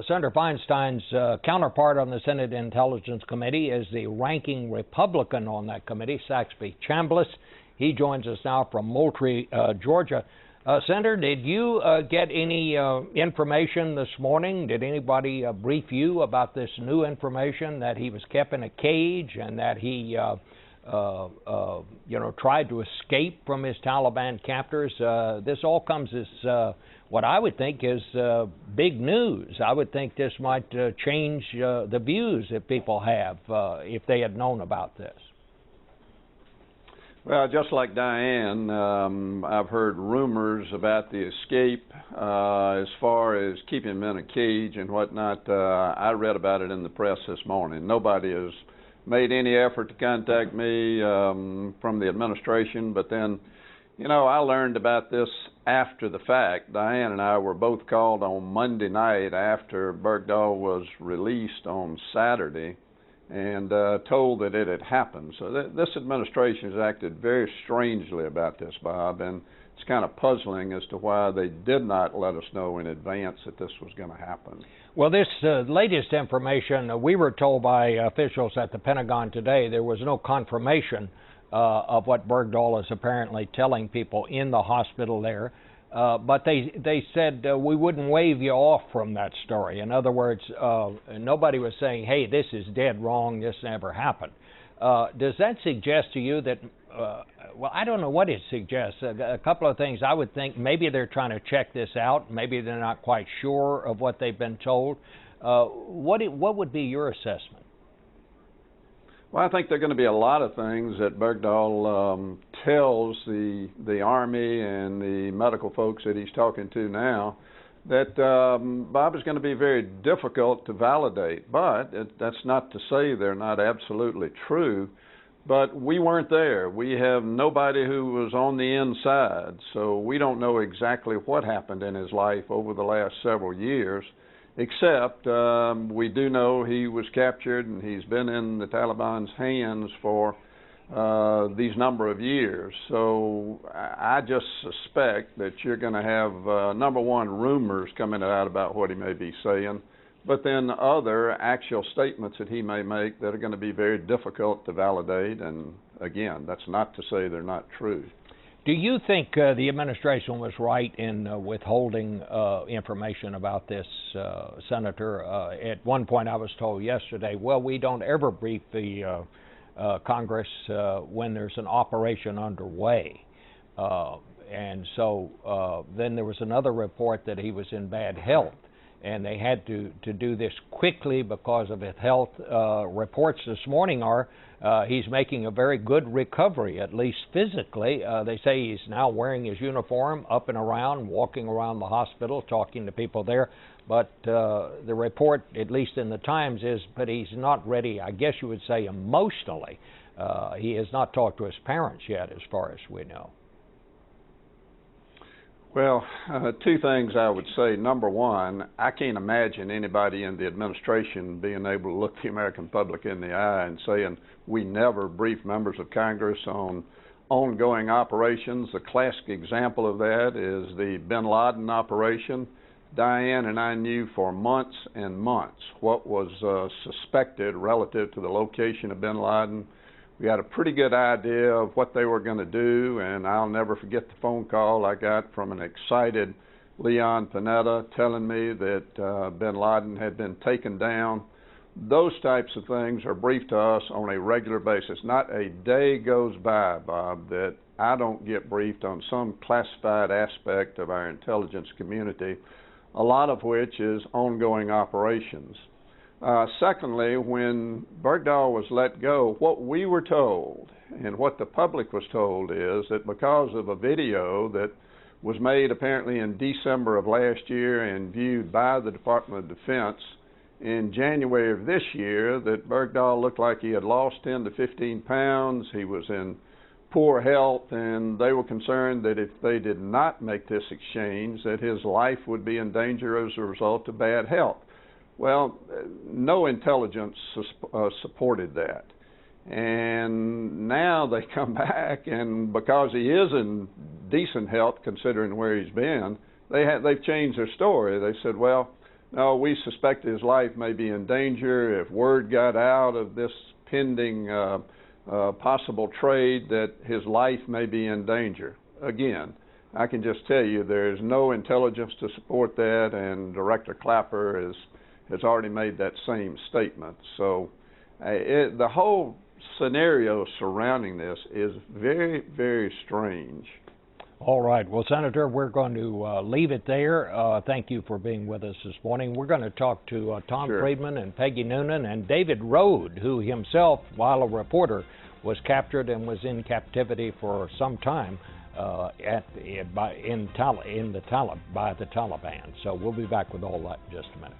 Senator Feinstein's counterpart on the Senate Intelligence Committee is the ranking Republican on that committee, Saxby Chambliss. He joins us now from Moultrie, Georgia. Senator, did you get any information this morning? Did anybody brief you about this new information that he was kept in a cage and that he, tried to escape from his Taliban captors? This all comes as what I would think is big news. I would think this might change the views that people have if they had known about this. Well, just like Diane, I've heard rumors about the escape as far as keeping him in a cage and whatnot. I read about it in the press this morning. Nobody has made any effort to contact me from the administration, but then, I learned about this after the fact. Diane and I were both called on Monday night after Bergdahl was released on Saturday and told that it had happened. So this administration has acted very strangely about this, Bob, and it's kind of puzzling as to why they did not let us know in advance that this was going to happen. Well, this latest information, we were told by officials at the Pentagon today there was no confirmation of what Bergdahl is apparently telling people in the hospital there. But they said we wouldn't wave you off from that story. In other words, nobody was saying, hey, this is dead wrong, this never happened. Does that suggest to you that, well, I don't know what it suggests. A couple of things. I would think maybe they're trying to check this out. Maybe they're not quite sure of what they've been told. What would be your assessment? Well, I think there are going to be a lot of things that Bergdahl tells the Army and the medical folks that he's talking to now that, Bob, is going to be very difficult to validate. But that's not to say they're not absolutely true. But we weren't there. We have nobody who was on the inside, so we don't know exactly what happened in his life over the last several years. Except we do know he was captured and he's been in the Taliban's hands for these number of years. So I just suspect that you're going to have, number one, rumors coming out about what he may be saying, but then other actual statements that he may make that are going to be very difficult to validate. And again, that's not to say they're not true. Do you think the administration was right in withholding information about this, Senator? At one point I was told yesterday, well, we don't ever brief the Congress when there's an operation underway. And so then there was another report that he was in bad health, and they had to do this quickly because of his health. Reports this morning are he's making a very good recovery, at least physically. They say he's now wearing his uniform, up and around, walking around the hospital, talking to people there. But the report, at least in the Times, is but he's not ready, I guess you would say, emotionally. He has not talked to his parents yet, as far as we know. Well, two things I would say. Number one, I can't imagine anybody in the administration being able to look the American public in the eye and saying we never brief members of Congress on ongoing operations. The classic example of that is the bin Laden operation. Diane and I knew for months and months what was suspected relative to the location of bin Laden. We had a pretty good idea of what they were going to do, and I'll never forget the phone call I got from an excited Leon Panetta telling me that bin Laden had been taken down. Those types of things are briefed to us on a regular basis. Not a day goes by, Bob, that I don't get briefed on some classified aspect of our intelligence community, a lot of which is ongoing operations. Secondly, when Bergdahl was let go, what we were told and what the public was told is that because of a video that was made apparently in December of last year and viewed by the Department of Defense in January of this year, that Bergdahl looked like he had lost 10 to 15 pounds. He was in poor health, and they were concerned that if they did not make this exchange, that his life would be in danger as a result of bad health. Well, no intelligence supported that. And now they come back, and because he is in decent health considering where he's been, they've changed their story. They said, well, No, we suspect his life may be in danger. If word got out of this pending possible trade, that his life may be in danger. Again, I can just tell you there is no intelligence to support that, and Director Clapper has already made that same statement. So the whole scenario surrounding this is very, very strange. All right. Well, Senator, we're going to leave it there. Thank you for being with us this morning. We're going to talk to Tom Sure. Friedman and Peggy Noonan and David Rode, who himself, while a reporter, was captured and was in captivity for some time by the Taliban. So we'll be back with all that in just a minute.